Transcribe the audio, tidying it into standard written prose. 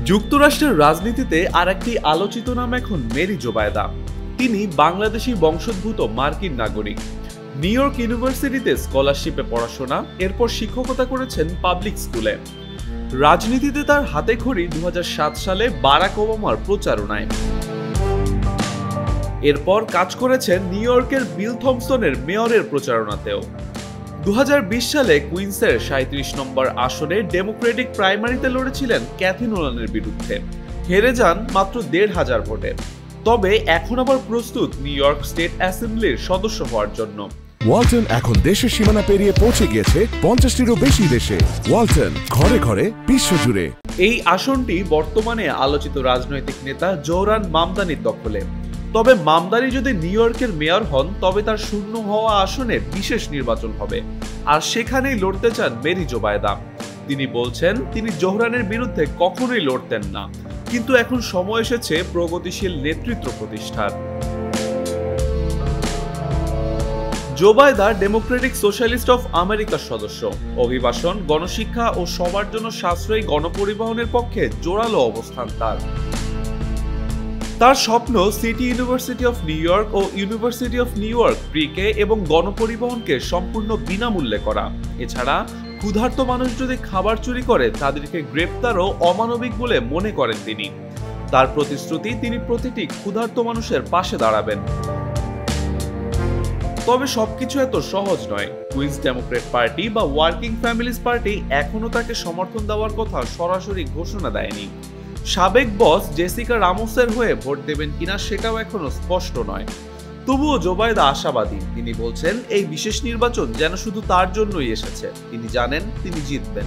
যুক্তরাষ্ট্রের রাজনীতিতে আরেকটি আলোচিত নাম এখন মেরি জোবায়দা। তিনি বাংলাদেশি বংশোদ্ভূত মার্কিন নাগরিক। নিউ ইয়র্ক ইউনিভার্সিটিতে স্কলারশিপে পড়াশোনা, এরপর শিক্ষকতা করেছেন পাবলিক স্কুলে। রাজনীতিতে তার হাতেখড়ি 2007 সালে বারাক ওবামার প্রচারণায়। এরপর কাজ করেছেন নিউ ইয়র্কের বিল থমসনের মেয়রের প্রচারণাতেও। 2020 সালে কুইন্সের 37 নম্বর আসনে ডেমোক্রেটিক প্রাইমারিতে লড়েছিলেন ক্যাথি নোলানের বিরুদ্ধে, হেরে যান মাত্র 1,500 ভোটে। তবে এখন আবার প্রস্তুত নিউ ইয়র্ক স্টেট অ্যাসেম্বলির সদস্য হওয়ার জন্য। ওয়ালটন এখন দেশের সীমানা পেরিয়ে পৌঁছে গিয়েছে 50টিরও বেশি দেশে। ওয়ালটন, ঘরে ঘরে বিশ্বজুড়ে। এই আসনটি বর্তমানে আলোচিত রাজনৈতিক নেতা জোহরান মামদানির দখলে। তবে মামদানি যদি নিউ ইয়র্কের মেয়র হন, তবে তার শূন্য হওয়া আসনে বিশেষ নির্বাচন হবে, আর সেখানেই লড়তে চান মেরি জোবায়দা। তিনি বলছেন তিনি জোহরানের বিরুদ্ধে কখনোই লড়তেন না, কিন্তু এখন সময় এসেছে প্রগতিশীল নেতৃত্ব প্রতিষ্ঠার। জোবায়দা ডেমোক্রেটিক সোশ্যালিস্ট অফ আমেরিকার সদস্য। অভিবাসন, গণশিক্ষা ও সবার জন্য সাশ্রয়ী গণপরিবহনের পক্ষে জোরালো অবস্থান তার স্বপ্ন City University of New York ও University of New York pre-K এবং গণপরিবহনকে সম্পূর্ণ বিনামূল্যে করা। এছাড়া ক্ষুধার্ত মানুষ যদি খাবার চুরি করে তাদেরকে গ্রেপ্তার ও অমানবিক বলে মনে করেন তিনি। তার প্রতিশ্রুতি, তিনি প্রতিটি ক্ষুধার্ত মানুষের পাশে দাঁড়াবেন। তবে সবকিছু এত সহজ নয়। কুইন্স ডেমোক্রেট পার্টি বা ওয়ার্কিং ফ্যামিলিজ পার্টি এখনো তাকে সমর্থন দেওয়ার কথা সরাসরি ঘোষণা দেয়নি। সাবেক বস জেসিকা রামোসের হয়ে ভোট দেবেন কিনা সেটাও এখনো স্পষ্ট নয়। তবুও জোবায়দা আশাবাদী। তিনি বলছেন এই বিশেষ নির্বাচন যেন শুধু তার জন্যই এসেছে। তিনি জানেন তিনি জিতবেন।